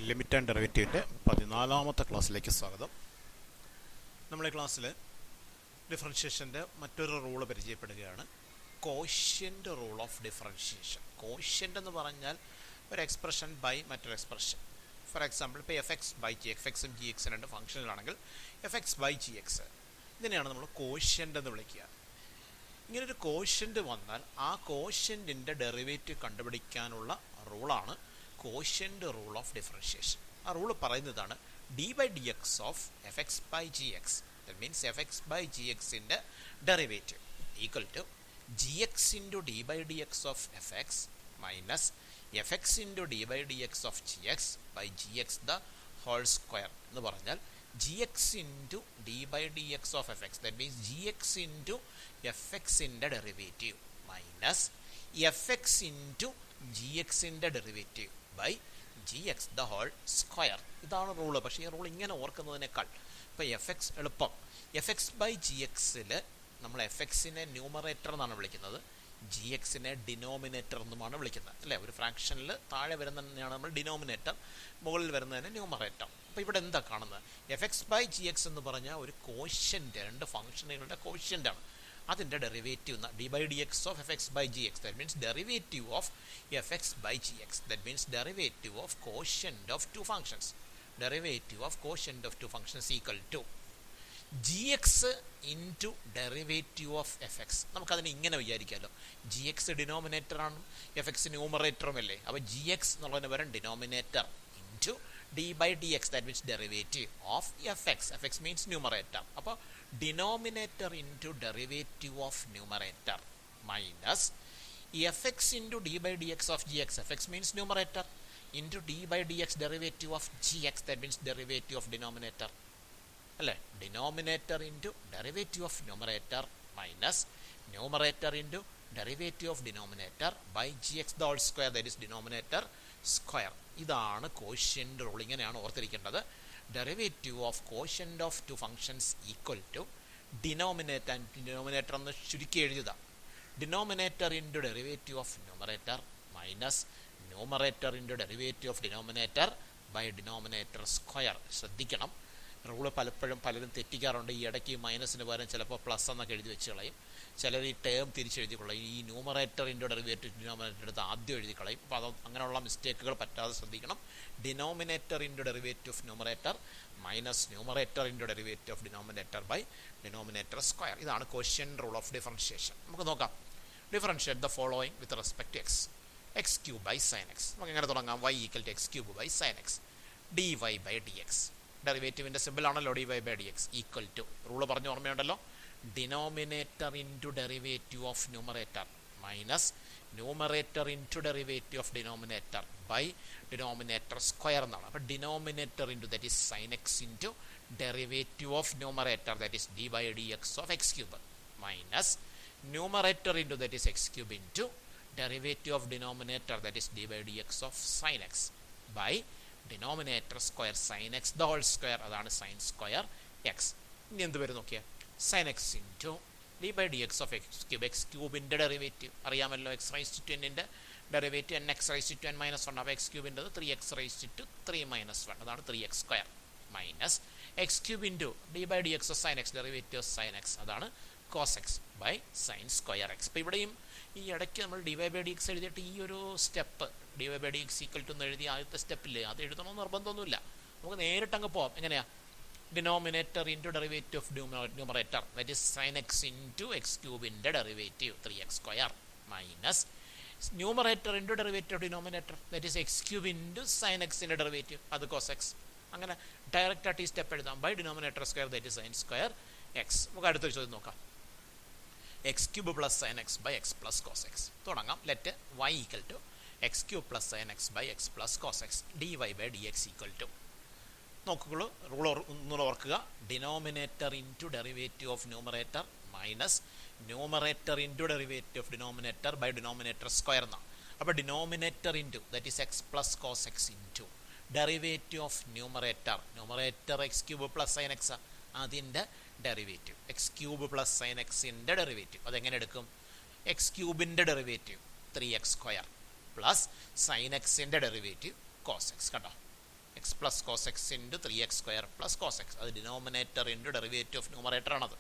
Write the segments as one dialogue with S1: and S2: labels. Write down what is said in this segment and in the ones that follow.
S1: Limit and ഡെറിവേറ്റീവിൻ്റെ 14ാമത്തെ ക്ലാസ്സിലേക്ക് സ്വാഗതം. നമ്മളെ ക്ലാസ്സിൽ ഡിഫറൻഷിയേഷൻ്റെ മറ്റൊരു റൂള് പരിചയപ്പെടുകയാണ്, quotient rule of differentiation. Quotient എന്ന് പറഞ്ഞാൽ ഒരു എക്സ്പ്രഷൻ ബൈ മറ്റൊരു എക്സ്പ്രഷൻ. ഫോർ എക്സാമ്പിൾ, ഇപ്പോൾ f x by g, f എക്സും ജി എക്സും രണ്ട് ഫംഗ്ഷനുകളാണെങ്കിൽ f x by g x, ഇതിനെയാണ് നമ്മൾ കോഷ്യൻ്റ് എന്ന് വിളിക്കുക. ഇങ്ങനൊരു കോഷ്യൻ്റ് വന്നാൽ ആ കോഷ്യൻ്റിൻ്റെ ഡെറിവേറ്റീവ് കണ്ടുപിടിക്കാനുള്ള റൂളാണ് കോഷ്യൻ്റ് റൂൾ ഓഫ് ഡിഫറൻഷിയേഷൻ. ആ റൂൾ പറയുന്നതാണ് d by d x of f x by g x, that means f x by g എക്സിൻ്റെ derivative equal to g x into d by d x of f x minus f x into d by d x of g x by g x the whole square എന്ന് പറഞ്ഞാൽ g x into d by d x of f X, that means g x into f എക്സിൻ്റെ derivative minus f x into g എക്സിൻ്റെ derivative by g x the whole square. ഇതാണ് rule. പക്ഷേ ഈ rule ഇങ്ങനെ ഓർക്കുന്നതിനേക്കാൾ ഇപ്പോൾ f x എളുപ്പം. F x by g എക്സിൽ നമ്മൾ എഫ് എക്സിനെ ന്യൂമറേറ്റർ എന്നാണ് വിളിക്കുന്നത്, ജി എക്സിനെ ഡിനോമിനേറ്റർ എന്നുമാണ് വിളിക്കുന്നത്, അല്ലേ? ഒരു ഫ്രാക്ഷനിൽ താഴെ വരുന്നതിനെയാണ് നമ്മൾ ഡിനോമിനേറ്റർ, മുകളിൽ വരുന്നതിന് ന്യൂമറേറ്റർ. അപ്പോൾ ഇവിടെ എന്താ കാണുന്നത്? F x by g x എന്ന് പറഞ്ഞാൽ ഒരു കോഷ്യൻ്റ്, രണ്ട് ഫംഗ്ഷനുകളുടെ കോഷ്യൻ്റാണ്. അതിൻ്റെ derivative d by d x of f x by g x, that means derivative of f x by g x, that means derivative of quotient of two functions. Derivative of quotient of two functions equal to g x into derivative of f x. നമുക്കതിനെ ഇങ്ങനെ വിചാരിക്കാമല്ലോ, g x ഡിനോമിനേറ്ററാണ്, f x ന്യൂമറേറ്ററും അല്ലേ? അപ്പോൾ g x എന്നുള്ളതിന് പകരം denominator into d by d x, that means derivative of f x. F x means numerator. അപ്പോൾ denominator into derivative of numerator minus f x into d by d x of g x, f x means numerator, into d by d x derivative of g x, that means derivative of denominator, അല്ലേ? Denominator into derivative of numerator minus numerator into derivative of denominator by g x the whole square, that is denominator square. ഇതാണ് quotient rule. ഇങ്ങനെയാണ് ഓർത്തിരിക്കേണ്ടത്. Derivative of quotient of two functions equal to denominator, and denominator എന്ന് ചുരുക്കി എഴുതുക, denominator into derivative of numerator minus numerator into derivative of denominator by denominator square. ശ്രദ്ധിക്കണം, rule പലപ്പോഴും പലരും തെറ്റിക്കാറുണ്ട്. ഈ ഇടയ്ക്ക് മൈനസിന് പകരം ചിലപ്പോൾ പ്ലസ് എന്നൊക്കെ എഴുതി വെച്ച് കളയും, ചിലർ ഈ ടേം തിരിച്ചെഴുതി കളയും, ഈ ന്യൂമറേറ്റർ ഇൻറ്റു ഡെറിവേറ്റീവ് ഡിനോമിനേറ്റർ എടുത്ത് ആദ്യം എഴുതി കളയും. അപ്പോൾ അത് അങ്ങനെയുള്ള മിസ്റ്റേക്കുകൾ പറ്റാതെ ശ്രദ്ധിക്കണം. Denominator into derivative of numerator minus numerator into derivative of denominator by denominator square. ഇതാണ് കോഷ്യൻ്റ് റൂൾ ഓഫ് ഡിഫറൻഷിയേഷൻ. നമുക്ക് നോക്കാം. Differentiate the following with respect to x. X cube by sine x. നമുക്ക് എങ്ങനെ തുടങ്ങാം? Y equal to x cube by sine x d y by d x. ഡെറിവേറ്റീവിൻ്റെ simple ആണല്ലോ d y by d x equal to, rule പറഞ്ഞ ഓർമ്മയുണ്ടല്ലോ, denominator into derivative of numerator minus numerator into derivative of denominator by denominator square എന്നാണ്. അപ്പോൾ denominator into that is sine x into derivative of numerator that is d by d x of x cube minus numerator into that is x cube into derivative of denominator that is d by d x of sine x by denominator square sine x the whole square, അതാണ് sine square x. ഇനി എന്ത് വരും നോക്കിയാൽ, sine x into d by d x of x cube. X ക്യൂബിൻ്റെ derivative അറിയാമല്ലോ, x raise to എന്നിൻ്റെ derivative n x raise to n minus one. അപ്പോൾ x ക്യൂബിൻ്റെത് 3x റൈസ് ടു 3 മൈനസ് 1, അതാണ് 3x square minus x cube into d by d x of sine x, derivative of sine x, അതാണ് cos x by sine square x. ഇപ്പോൾ ഇവിടെയും ഈ ഇടയ്ക്ക് നമ്മൾ d y by d x എഴുതിയിട്ട് ഈ ഒരു step d y by d x equal to എന്ന് എഴുതി ആദ്യത്തെ സ്റ്റെപ്പില്ലേ, അത് എഴുതണമെന്ന് നിർബന്ധമൊന്നുമില്ല. നമുക്ക് നേരിട്ടങ്ങ് പോവാം. എങ്ങനെയാണ്? Denominator into derivative of numerator that is sine x into x ക്യൂബിൻ്റെ derivative 3x square minus numerator into derivative of denominator that is x cube into sine എക്സിൻ്റെ ഡെറിവേറ്റീവ്, അത് കോസ് എക്സ്. അങ്ങനെ ഡയറക്റ്റായിട്ട് ഈ സ്റ്റെപ്പ് എഴുതാം, by denominator square that is sine square x. നമുക്ക് അടുത്തൊരു ചോദ്യം നോക്കാം. X cube plus sine x by x plus cos x. തുടങ്ങാം. Let y equal to x cube plus sine x by x plus cos x d y by d x equal to, നോക്കുള്ളൂ, rule ഒന്നുകൂടെ ഓർക്കുക, denominator into derivative of numerator minus numerator into derivative of denominator by denominator square എന്നാണ്. അപ്പോൾ denominator into that is x plus cos x into derivative of numerator, numerator x cube plus sine x, അതിൻ്റെ derivative x cube plus sine എക്സിൻ്റെ derivative. അതെങ്ങനെ എടുക്കും? X ക്യൂബിൻ്റെ derivative 3x square plus sine എക്സിൻ്റെ derivative cos x. കണ്ടോ, x plus cos x into 3x² plus cos x, അത് denominator into derivative of numerator ആണത്,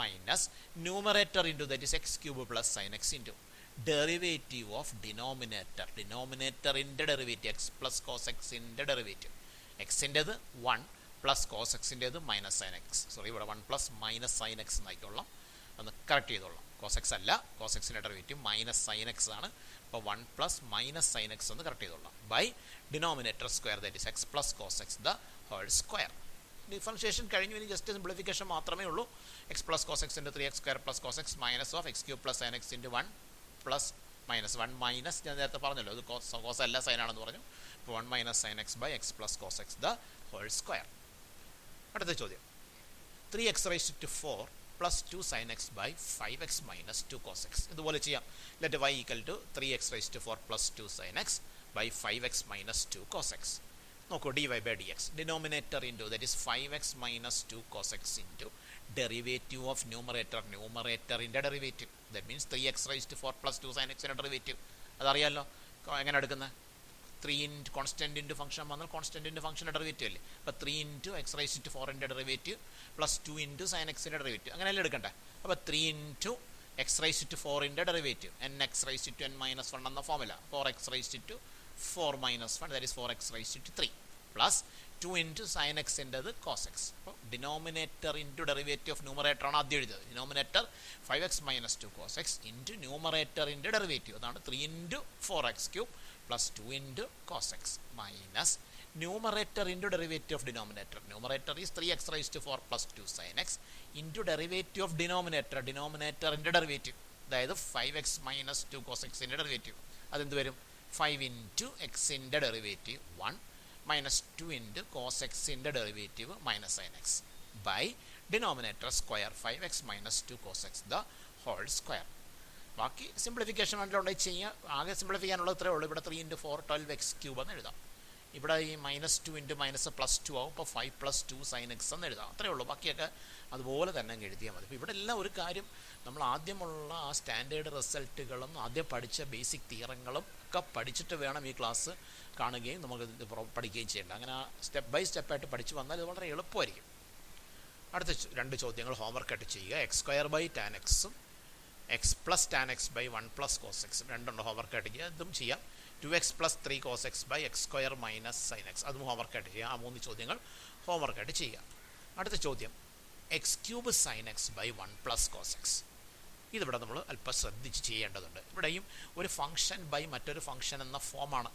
S1: minus numerator into that is x³ plus sine x into derivative of denominator, ഡിനോമിനേറ്ററിൻ്റെ derivative x plus cos എക്സിൻ്റെ derivative, എക്സിൻ്റെത് 1 plus cos എക്സിൻ്റെത് minus sine x, sorry ഇവിടെ 1 plus minus sine x എന്നായിക്കോളാം, ഒന്ന് correct ചെയ്തോളാം. Cos x അല്ല, cos എക്സിൻ്റെ ഡെറിവേറ്റീവ് മൈനസ് സൈൻ എക്സ് ആണ്, അപ്പോൾ 1 പ്ലസ് മൈനസ് സൈൻ എക്സ് എന്ന് കറക്റ്റ് ചെയ്തോളാം, by denominator square that is x plus cos x the whole square. Differentiation കഴിഞ്ഞു, ഇനി ജസ്റ്റ് സിംപ്ലിഫിക്കേഷൻ മാത്രമേ ഉള്ളൂ. X plus cos x into 3x² plus cos x minus of x³ plus sine x into 1 plus minus 1 minus, ഞാൻ നേരത്തെ പറഞ്ഞല്ലോ ഇത് cos അല്ല sign ആണെന്ന് പറഞ്ഞു, അപ്പോൾ 1 minus sine x by x plus cos x the whole square. അടുത്ത ചോദ്യം 3x⁴ plus 2 sine x by 5x minus 2 cos x. ഇതുപോലെ ചെയ്യാം. Let y equal to 3x⁴ plus 2 sine x by 5x minus 2 cos x. നോക്കൂ, dy by dx denominator into that is 5x minus 2 cos x into derivative of numerator, ന്യൂമറേറ്ററിൻ്റെ derivative, that means 3x⁴ plus 2 sign എക്സിൻ്റെ derivative. അതറിയാമല്ലോ എങ്ങനെ എടുക്കുന്നത്, 3 into constant into function വന്നാൽ constant into ഫംഗ്ഷൻ്റെ derivative അല്ലേ, അപ്പോൾ 3 into x⁴ derivative plus 2 into sine എക്സിൻ്റെ ഡെറിവേറ്റീവ്, അങ്ങനെയല്ലേ എടുക്കണ്ടേ. അപ്പോൾ 3 ഇൻറ്റു x⁴ ഡെറിവേറ്റീവ് n(x⁻n−1) എന്ന ഫോമില 4x⁴ minus 1 that is 4x⁻³ plus 2 into sine എക്സിൻ്റെത് കോസ് എക്സ്. അപ്പോൾ denominator into derivative of numerator ആണ് ആദ്യം എഴുതിയത്. Denominator 5x minus 2 cos x into ന്യൂമറേറ്ററിൻ്റെ ഡെറിവേറ്റീവ്, അതാണ് 3 into 4x³ plus 2 into cos x minus numerator into derivative of denominator. Numerator is 3x⁴ plus 2 sine x into derivative of denominator, ഡിനോമിനേറ്ററിൻ്റെ derivative, അതായത് 5x minus 2 cos എക്സിൻ്റെ derivative. അതെന്ത് വരും, 5 into എക്സിൻ്റെ derivative 1 minus 2 into cos എക്സിൻ്റെ derivative minus sine x by denominator square 5x minus 2 cos x the whole square. ബാക്കി simplification വേണ്ടിയിട്ടുണ്ടെങ്കിൽ ചെയ്യാം. ആകെ സിംപ്ലിഫൈ ചെയ്യാനുള്ളത് ഇത്രയേ ഉള്ളൂ. ഇവിടെ 3 ഇൻറ്റു 4 12x³ എന്ന് എഴുതാം. ഇവിടെ ഈ മൈനസ് 2 ഇൻറ്റു മൈനസ് പ്ലസ് 2 ആവും, അപ്പോൾ 5 പ്ലസ് 2 സൈൻ എക്സ് എന്ന് എഴുതാം. അത്രയേ ഉള്ളൂ. ബാക്കിയൊക്കെ അതുപോലെ തന്നെ അങ്ങ് എഴുതിയാൽ മതി. അപ്പോൾ ഇവിടെ എല്ലാം ഒരു കാര്യം, നമ്മൾ ആദ്യമുള്ള ആ സ്റ്റാൻഡേർഡ് റിസൾട്ടുകളും ആദ്യം പഠിച്ച ബേസിക് തിയറങ്ങളും ഒക്കെ പഠിച്ചിട്ട് വേണം ഈ ക്ലാസ് കാണുകയും നമുക്ക് പഠിക്കുകയും ചെയ്യേണ്ട. അങ്ങനെ സ്റ്റെപ്പ് ബൈ സ്റ്റെപ്പായിട്ട് പഠിച്ച് വന്നാൽ ഇത് വളരെ എളുപ്പമായിരിക്കും. അടുത്ത 2 ചോദ്യങ്ങൾ ഹോംവർക്കായിട്ട് ചെയ്യുക. x² ബൈ ടാൻ എക്സും x plus tan x by 1 plus cos എക്സും രണ്ടുണ്ട് ഹോംവർക്കായിട്ട് ചെയ്യുക. ഇതും ചെയ്യാം. 2x plus 3 cos x by x² minus sine x, അതും ഹോംവർക്കായിട്ട് ചെയ്യുക. ആ 3 ചോദ്യങ്ങൾ ഹോംവർക്കായിട്ട് ചെയ്യുക. അടുത്ത ചോദ്യം x³ sine x by 1 plus cos x. ഇതിവിടെ നമ്മൾ അല്പം ശ്രദ്ധിച്ച് ചെയ്യേണ്ടതുണ്ട്. ഇവിടെയും ഒരു ഫംഗ്ഷൻ ബൈ മറ്റൊരു ഫംഗ്ഷൻ എന്ന ഫോമാണ്.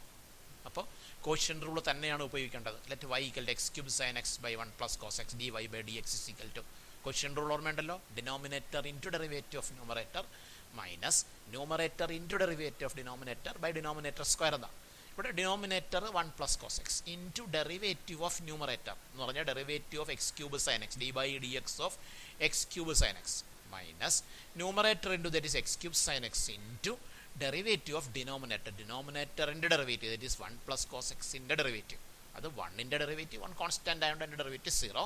S1: അപ്പോൾ കോഷ്യൻ്റ് റൂൾ തന്നെയാണ് ഉപയോഗിക്കേണ്ടത്. Let y equal to x³ sine x by 1 plus cos x dy by dx is equal to quotient rule ഓർമ്മയുണ്ടല്ലോ, denominator into derivative of numerator minus numerator into derivative of denominator by denominator square എന്നാണ്. ഇവിടെ denominator 1 plus cos x into derivative of numerator എന്ന് പറഞ്ഞാൽ derivative of x³ sine x d by d x of x³ sine x minus numerator into that is x³ sine x into derivative of denominator, ഡിനോമിനേറ്ററിൻ്റെ derivative that is 1 plus cos എക്സിൻ്റെ derivative. അത് 1ൻ്റെ derivative 1 constant ആയതുകൊണ്ട് അതിൻ്റെ derivative 0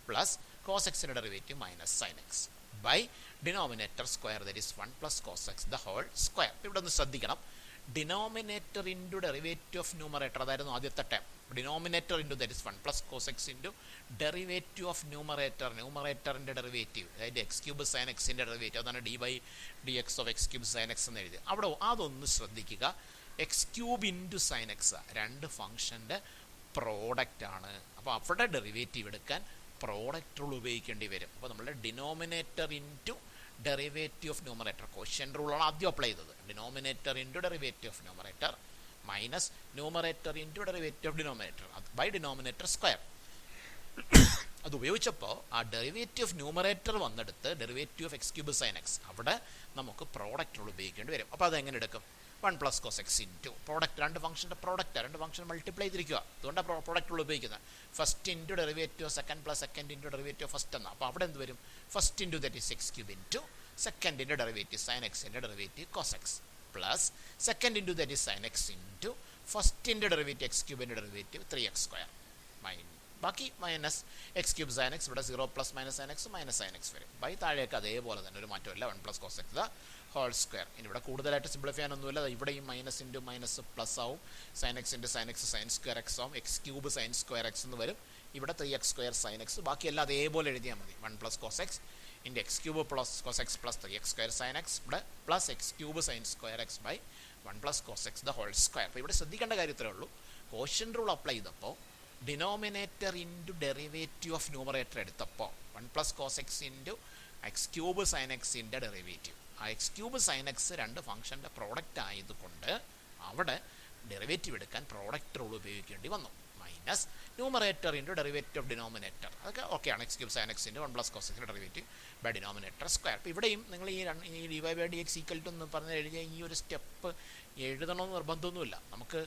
S1: plus cos എക്സിൻ്റെ derivative minus sine x by denominator square that is 1 plus cos x the whole square. ഇവിടെ ഒന്ന് ശ്രദ്ധിക്കണം, denominator into derivative of numerator, അതായിരുന്നു ആദ്യത്തെ term. Denominator into that is 1 plus cos x into derivative of numerator, ന്യൂമറേറ്ററിൻ്റെ derivative അതായത് x³ sine എക്സിൻ്റെ derivative, അതാണ് d by d x of x³ sine x എന്ന് എഴുതി. അവിടെ അതൊന്ന് ശ്രദ്ധിക്കുക. x³ ഇൻറ്റു സൈൻ എക്സ് രണ്ട് ഫംഗ്ഷൻ്റെ പ്രോഡക്റ്റ് ആണ്. അപ്പോൾ അവിടെ ഡെറിവേറ്റീവ് എടുക്കാൻ പ്രോഡക്റ്റ് റൂൾ ഉപയോഗിക്കേണ്ടി വരും. അപ്പോൾ നമ്മളുടെ denominator into derivative of numerator quotient റൂളാണ് ആദ്യം അപ്ലൈ ചെയ്തത്. Denominator into derivative of numerator minus numerator into derivative of denominator by denominator square. അത് ഉപയോഗിച്ചപ്പോൾ ആ ഡെറിവേറ്റീവ് ഓഫ് ന്യൂമറേറ്റർ വന്നെടുത്ത് derivative of x³ sine x അവിടെ നമുക്ക് പ്രോഡക്റ്റ് റൂൾ ഉപയോഗിക്കേണ്ടി വരും. അപ്പോൾ അതെങ്ങനെ എടുക്കും, 1 plus cos x into product, രണ്ട് ഫംഗ്ഷൻ്റെ പ്രോഡക്റ്റ്, രണ്ട് ഫംഗ്ഷൻ മൾട്ടിപ്ലൈ ചെയ്തിരിക്കുക, അതുകൊണ്ടാണ് പ്രോഡക്റ്റ് റൂൾ ഉപയോഗിക്കുന്നത്. First into derivative second plus second into derivative first എന്നാണ്. അപ്പോൾ അവിടെ എന്ത് വരും, first into that is x³ into സെക്കൻഡിൻ്റെ ഡെറിവേറ്റീവ് സൈൻ എക്സിൻ്റെ derivative cos x plus second into that is sine x into ഫസ്റ്റിൻ്റെ derivative x³ derivative 3x² minus ബാക്കി minus x³ sine x, ഇവിടെ 0 plus minus sine x minus sine x വരും. By താഴേക്ക് അതേപോലെ തന്നെ ഒരു മാറ്റമില്ല, 1 plus cos x the whole square. ഇനി ഇവിടെ കൂടുതലായിട്ട് സിംപ്ലിഫൈ ചെയ്യാനൊന്നുമില്ല. ഇവിടെ ഈ മൈനസ് ഇൻറ്റു മൈനസ് പ്ലസ് ആവും. Sine x into sine x sine square x ആവും. X cube sine square x എന്ന് വരും. ഇവിടെ 3x സ്ക്വയർ സൈൻ എക്സ്. ബാക്കിയെല്ലാം അതേപോലെ എഴുതിയാൽ മതി. 1 plus cos x into x cube plus cos x plus 3x square sine x. ഇവിടെ plus x cube sine square x by 1 plus cos x the whole square. അപ്പോൾ ഇവിടെ ശ്രദ്ധിക്കേണ്ട കാര്യത്തിലേ ഉള്ളൂ, കോഷ്യൻ്റ് റൂൾ അപ്ലൈ ചെയ്തപ്പോൾ denominator into derivative of numerator എടുത്തപ്പോൾ 1 plus cos x into x cube sine എക്സിൻ്റെ derivative. ആ എക്സ് ക്യൂബ് സൈൻ എക്സ് രണ്ട് ഫംഗ്ഷൻ്റെ പ്രോഡക്റ്റ് ആയതുകൊണ്ട് അവിടെ ഡെറിവേറ്റീവ് എടുക്കാൻ പ്രോഡക്റ്റ് റൂൾ ഉപയോഗിക്കേണ്ടി വന്നു. Minus numerator into derivative of denominator. അതൊക്കെ ഓക്കെയാണ്. X cube sine x into 1 plus cos എക്സിൻ്റെ ഡെറിവേറ്റീവ് ബൈ ഡിനോമിനേറ്റർ സ്ക്വയർ. അപ്പോൾ ഇവിടെയും നിങ്ങൾ ഈ d y by d x equal to എന്ന് പറഞ്ഞ് എഴുതിയ ഈ ഒരു സ്റ്റെപ്പ് എഴുതണമെന്ന് നിർബന്ധമൊന്നുമില്ല. നമുക്ക്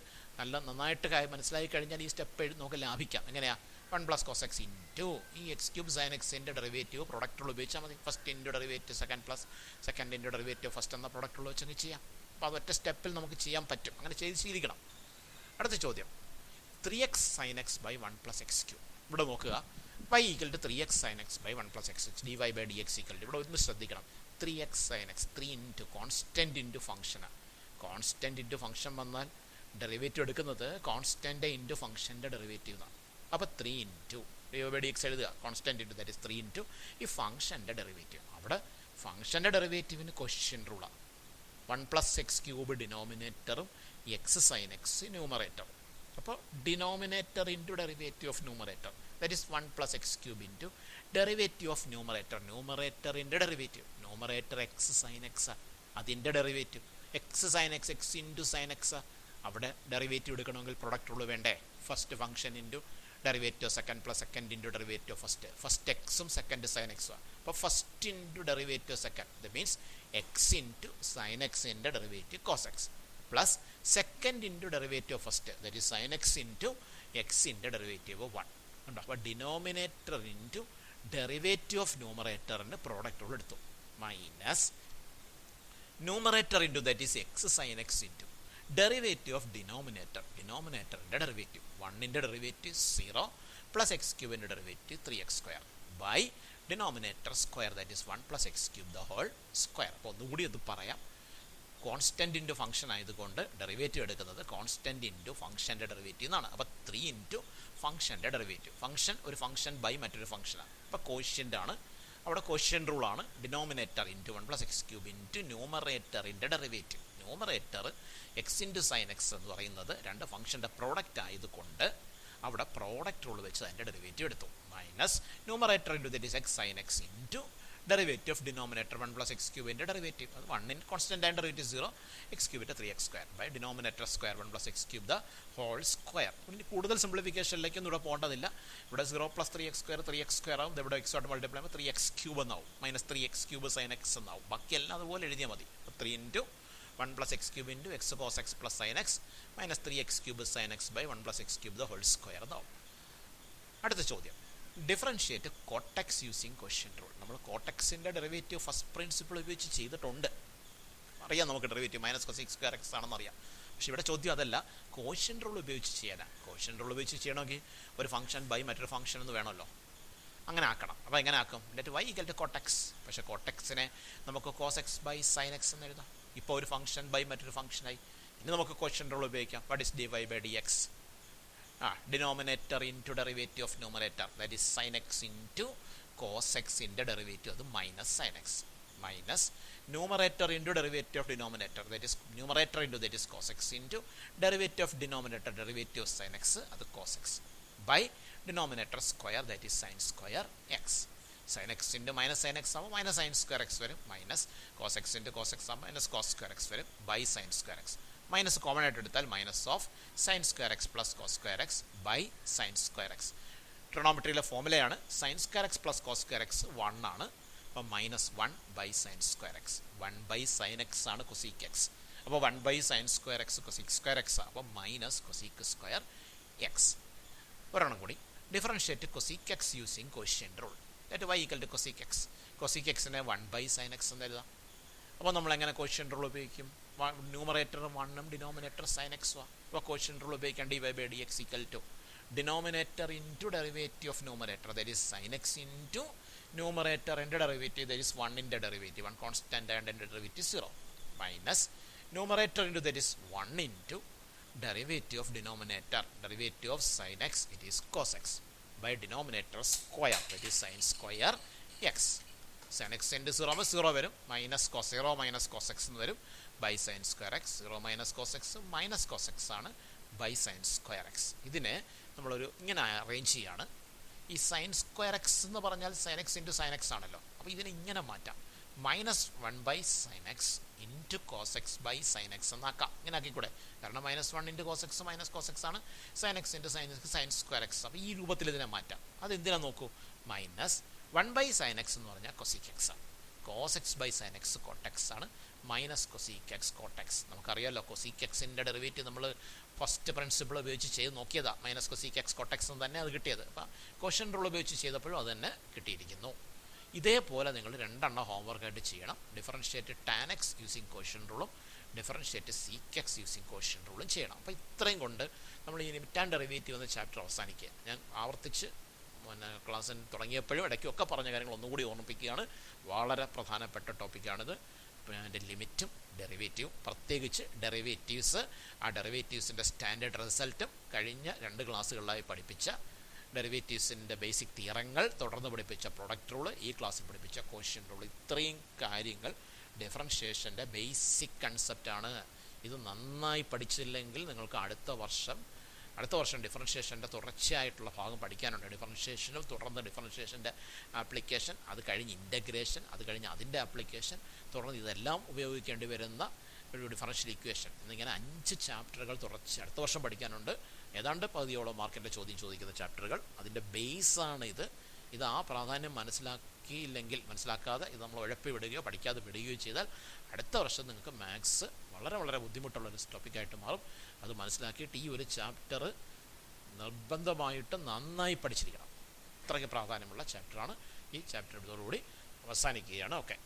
S1: നന്നായിട്ട് മനസ്സിലായി കഴിഞ്ഞാൽ ഈ സ്റ്റെപ്പ് നമുക്ക് ലാഭിക്കാം. എങ്ങനെയാണ്? 1 പ്ലസ് കോസ് എക്സ് ഇൻറ്റു ഈ എക്സ് ക്യൂബ് സൈൻ എക്സിൻ്റെ ഡെറിവേറ്റീവ് പ്രൊഡക്റ്റ് റൂൾ ഉപയോഗിച്ചാൽ മതി. First into derivative second plus second into derivative first എന്ന പ്രൊഡക്റ്റ് റൂൾ വെച്ചങ്ങ് ചെയ്യാം. അപ്പോൾ അതൊറ്റ സ്റ്റെപ്പിൽ നമുക്ക് ചെയ്യാൻ പറ്റും. അങ്ങനെ ചെയ്ത് ശീലിക്കണം. അടുത്ത ചോദ്യം 3x sin x by 1 plus x cube. ഇവിടെ നോക്കുക, y equal to 3x sin x by 1 plus x dy by dx equal to, ഇവിടെ ഒന്ന് ശ്രദ്ധിക്കണം, 3x sin x 3 into constant into ഫംഗ്ഷനാണ്. കോൺസ്റ്റൻറ്റ് ഇൻറ്റു ഫംഗ്ഷൻ വന്നാൽ ഡെറിവേറ്റീവ് എടുക്കുന്നത് constant into ഫംഗ്ഷൻ്റെ derivative എന്നാണ്. അപ്പോൾ 3 ഇൻറ്റു dy by dx എഴുതുക, constant into that is 3 into ഈ ഫംഗ്ഷൻ്റെ ഡെറിവേറ്റീവ്. അവിടെ ഫംഗ്ഷൻ്റെ ഡെറിവേറ്റീവിന് ക്വസ്റ്റ്യൻ റൂളാണ്. 1 പ്ലസ് എക്സ് ക്യൂബ് ഡിനോമിനേറ്ററും എക്സ് സൈൻ എക്സ് ന്യൂമറേറ്ററും. അപ്പോൾ denominator into derivative of numerator that is 1 plus x cube into derivative of numerator. ന്യൂമറേറ്ററിൻ്റെ derivative numerator x sine x അതിൻ്റെ derivative x sine x x into sine x. അവിടെ ഡെറിവേറ്റീവ് എടുക്കണമെങ്കിൽ product rule വേണ്ടേ? First function into derivative second plus second into derivative first എക്സും second sine എക്സും. അപ്പോൾ first into derivative second the means x into sine എക്സിൻ്റെ derivative cos x plus second into derivative first that is sine x into എക്സിൻ്റെ derivative 1 ഉണ്ടോ. അപ്പോൾ denominator into derivative of ന്യൂമറേറ്ററിൻ്റെ product rule എടുത്തു. Minus numerator into that is x sine x into derivative of ഡിനോമിനേറ്ററിൻ്റെ derivative 1ൻ്റെ derivative 0 plus x ക്യൂബിൻ്റെ derivative 3x square by denominator square that is 1 plus x cube the whole square. അപ്പോൾ ഒന്നുകൂടി അത് പറയാം. Constant into function ആയതുകൊണ്ട് derivative എടുക്കുന്നത് constant into ഫംഗ്ഷൻ്റെ ഡെറിവേറ്റീവ് എന്നാണ്. അപ്പോൾ 3 ഇൻറ്റു ഫംഗ്ഷൻ്റെ ഡെറിവേറ്റീവ്. ഫംഗ്ഷൻ ഒരു ഫംഗ്ഷൻ ബൈ മറ്റൊരു ഫംഗ്ഷനാണ്. അപ്പോൾ കോഷ്യൻ്റ് ആണ്. അവിടെ കോഷ്യൻ റൂളാണ്. Denominator into 1 plus x cube into ന്യൂമറേറ്ററിൻ്റെ derivative. Numerator x into sine x എന്ന് പറയുന്നത് രണ്ട് ഫംഗ്ഷൻ്റെ പ്രോഡക്റ്റ് ആയതുകൊണ്ട് അവിടെ പ്രോഡക്റ്റ് റൂൾ വെച്ച് അതിൻ്റെ ഡെറിവേറ്റീവ് എടുത്തു. Minus numerator into that is x sine x into derivative of denominator 1 plus x ക്യൂബിൻ്റെ ഡെറിവേറ്റീവ്. അത് 1 കോൺസ്റ്റൻ്റ് ആൻഡ് ഡെറിവേറ്റീവ് 0 എക്സ് ക്യൂബിൻ്റെ 3x square by denominator square 1 plus x cube the whole square. ഇനി കൂടുതൽ സിംപ്ലിഫിക്കേഷനിലേക്കൊന്നും ഇവിടെ പോകേണ്ടതില്ല. ഇവിടെ 0 plus 3x square 3x square ആവും. ഇവിടെ എക്സ് ആയിട്ട് മൾട്ടിപ്ലൈ ചെയ്യുമ്പോൾ 3x ക്യൂബ് എന്നാവും. Minus 3x cube sine X എന്നാവും. ബാക്കിയെല്ലാം അതുപോലെ എഴുതിയാൽ മതി. 3 into 1 plus x cube into x cos x plus sine x minus 3x cube sine x by 1 plus x cube the whole square എന്നാവും. അടുത്ത ചോദ്യം differentiate cot x using question rule. നമ്മൾ കോട്ടക്സിൻ്റെ ഡെറിവേറ്റീവ് ഫസ്റ്റ് പ്രിൻസിപ്പിൾ ഉപയോഗിച്ച് ചെയ്തിട്ടുണ്ട്. അറിയാം നമുക്ക് derivative minus cos X square x ആണെന്ന് അറിയാം. പക്ഷേ ഇവിടെ ചോദ്യം അതല്ല, ക്വസ്റ്റ്യൻ റൂൾ ഉപയോഗിച്ച് ചെയ്യാനാണ്. ക്വസ്റ്റ്യൻ റൂൾ ഉപയോഗിച്ച് ചെയ്യണമെങ്കിൽ ഒരു ഫംഗ്ഷൻ ബൈ മറ്റൊരു ഫംഗ്ഷൻ എന്ന് വേണമല്ലോ. അങ്ങനെ ആക്കണം. അപ്പോൾ എങ്ങനെ ആക്കും? Let y equal to cot x. പക്ഷേ കോട്ടക്സിനെ നമുക്ക് cos x by sine x എന്ന് എഴുതാം. ഇപ്പോൾ ഒരു ഫംഗ്ഷൻ ബൈ മറ്റൊരു ഫംഗ്ഷനായി. ഇനി നമുക്ക് ക്വസ്റ്റ്യൻ റൂൾ ഉപയോഗിക്കാം. What is d y by d x? Denominator into derivative of numerator that is sine x into cos എക്സിൻ്റെ ഡെറിവേറ്റീവ് അത് minus sine x minus numerator into derivative of denominator that is numerator into that is cos x into derivative of denominator derivative of sine x അത് cos x by denominator square that is sine square x. Sine x into minus sine X ആകുമ്പോൾ minus sine square x വരും. Minus cos x into cos x ആകുമ്പോൾ minus cos square x വരും by sine square x. Minus common ആയിട്ട് എടുത്താൽ minus of sine square x plus cos square x by sine square x. ട്രിഗണോമെട്രിയിലെ ഫോമുലയാണ്. Sine square x plus cos square x 1 ആണ്. അപ്പോൾ minus 1 by sine square x. 1 by sine x ആണ് cosec x. അപ്പോൾ 1 by sine square X cosec square x. അപ്പോൾ minus cosec square x. ഒരെണ്ണം കൂടി differentiate cosec x using question rule. Let y equal to cosec x. Cosec എക്സിനെ 1 by sine x എന്ന് എഴുതാം. അപ്പോൾ നമ്മൾ എങ്ങനെ ക്വസ്റ്റ്യൻ റൂൾ ഉപയോഗിക്കും? ന്യൂമറേറ്റർ 1ഉം ഡിനോമിനേറ്റർ സൈൻ എക്സും. അപ്പോൾ ക്വസ്റ്റ്യൻ റൂൾ ഉപയോഗിക്കാൻ d y by d x equal to denominator into derivative of numerator, that is sin x into numerator into derivative, that is 1 in the derivative, 1 constant and the derivative 0, minus numerator into, that is 1 into derivative of denominator, derivative of sin x, it is cos x, by denominator square, that is sin square x. sin x into 0 0 വരും, minus cos 0 minus cos x എന്ന് വരും, by sine square x. 0 minus cos x minus cos x ആണ്, by sine square x. ഇതിനെ നമ്മളൊരു ഇങ്ങനെ arrange ചെയ്യാണ്. ഈ sign square x എന്ന് പറഞ്ഞാൽ sine x into sine x ആണല്ലോ, അപ്പോൾ ഇതിനെ ഇങ്ങനെ മാറ്റാം, minus 1 by sine x into cos x by sine x എന്നാക്കാം. ഇങ്ങനെ ആക്കിക്കൂടെ, കാരണം minus 1 into cos x minus cos x ആണ്, sine x into sine x sine square x. അപ്പോൾ ഈ രൂപത്തിൽ ഇതിനെ മാറ്റാം. അതെന്തിനാ നോക്കൂ, മൈനസ് 1 ബൈ സൈൻ എക്സ് എന്ന് പറഞ്ഞാൽ കൊസീക് എക്സ് ആണ്, cos x by sine x cot x ആണ്, minus cosec x cot x. നമുക്കറിയാമല്ലോ കൊസീക് എക്സിൻ്റെ ഡെറിവേറ്റീവ് നമ്മൾ ഫസ്റ്റ് പ്രിൻസിപ്പിൾ ഉപയോഗിച്ച് ചെയ്ത് നോക്കിയതാണ്, minus cosec x cot x എന്ന് തന്നെ അത് കിട്ടിയത്. അപ്പോൾ കോഷ്യൻ റൂൾ ഉപയോഗിച്ച് ചെയ്തപ്പോഴും അത് തന്നെ കിട്ടിയിരിക്കുന്നു. ഇതേപോലെ നിങ്ങൾ 2 എണ്ണം ഹോംവർക്കായിട്ട് ചെയ്യണം. Differentiate tan x using quotient റൂളും differentiate sec x using quotient റൂളും ചെയ്യണം. അപ്പോൾ ഇത്രയും കൊണ്ട് നമ്മൾ ഈ ലിമിറ്റ് ആൻഡ് ഡെറിവേറ്റീവ് എന്ന ചാപ്റ്റർ അവസാനിക്കുക. ഞാൻ ആവർത്തിച്ച് ക്ലാസ്സിന് തുടങ്ങിയപ്പോഴും ഇടയ്ക്കൊക്കെ പറഞ്ഞ കാര്യങ്ങൾ ഒന്നുകൂടി ഓർമ്മിപ്പിക്കുകയാണ്. വളരെ പ്രധാനപ്പെട്ട ടോപ്പിക്കാണിത്. അതിൻ്റെ ലിമിറ്റും ഡെറിവേറ്റീവും, പ്രത്യേകിച്ച് ഡെറിവേറ്റീവ്സ്, ആ ഡെറിവേറ്റീവ്സിൻ്റെ സ്റ്റാൻഡേർഡ് റിസൾട്ടും കഴിഞ്ഞ 2 ക്ലാസ്സുകളിലായി പഠിപ്പിച്ച ഡെറിവേറ്റീവ്സിൻ്റെ ബേസിക് തിയറങ്ങൾ, തുടർന്ന് പഠിപ്പിച്ച പ്രൊഡക്റ്റ് റൂള്, ഈ ക്ലാസ്സിൽ പഠിപ്പിച്ച കോഷ്യൻ റൂൾ, ഇത്രയും കാര്യങ്ങൾ ഡിഫറൻഷ്യേഷൻ്റെ ബേസിക് കൺസെപ്റ്റാണ്. ഇത് നന്നായി പഠിച്ചില്ലെങ്കിൽ നിങ്ങൾക്ക് അടുത്ത വർഷം ഡിഫറൻഷ്യേഷൻ്റെ തുടർച്ചയായിട്ടുള്ള ഭാഗം പഠിക്കാനുണ്ട്. ഡിഫറൻഷ്യേഷനും തുടർന്ന് ഡിഫറൻഷ്യേഷൻ്റെ ആപ്ലിക്കേഷൻ, അത് കഴിഞ്ഞ് ഇൻ്റഗ്രേഷൻ, അത് കഴിഞ്ഞ് അതിൻ്റെ ആപ്ലിക്കേഷൻ, തുടർന്ന് ഇതെല്ലാം ഉപയോഗിക്കേണ്ടി വരുന്ന ഒരു ഡിഫറൻഷ്യൽ ഇക്വേഷൻ എന്നിങ്ങനെ 5 ചാപ്റ്ററുകൾ തുടർച്ച അടുത്ത വർഷം പഠിക്കാനുണ്ട്. ഏതാണ്ട് പകുതിയോളം മാർക്കിൻ്റെ ചോദ്യം ചോദിക്കുന്ന ചാപ്റ്ററുകൾ, അതിൻ്റെ ബേസാണ് ഇത്. ഇത് ആ പ്രാധാന്യം മനസ്സിലാക്കാതെ ഇത് നമ്മൾ ഉഴപ്പി വിടുകയോ പഠിക്കാതെ വിടുകയോ ചെയ്താൽ അടുത്ത വർഷം നിങ്ങൾക്ക് മാത്സ് വളരെ വളരെ ബുദ്ധിമുട്ടുള്ളൊരു ടോപ്പിക്കായിട്ട് മാറും. അത് മനസ്സിലാക്കിയിട്ട് ഈ ഒരു ചാപ്റ്റർ നിർബന്ധമായിട്ട് നന്നായി പഠിച്ചിരിക്കണം. അത്രയ്ക്ക് പ്രാധാന്യമുള്ള ചാപ്റ്ററാണ്. ഈ ചാപ്റ്റർ ഇതോടുകൂടി അവസാനിക്കുകയാണ്. ഓക്കെ.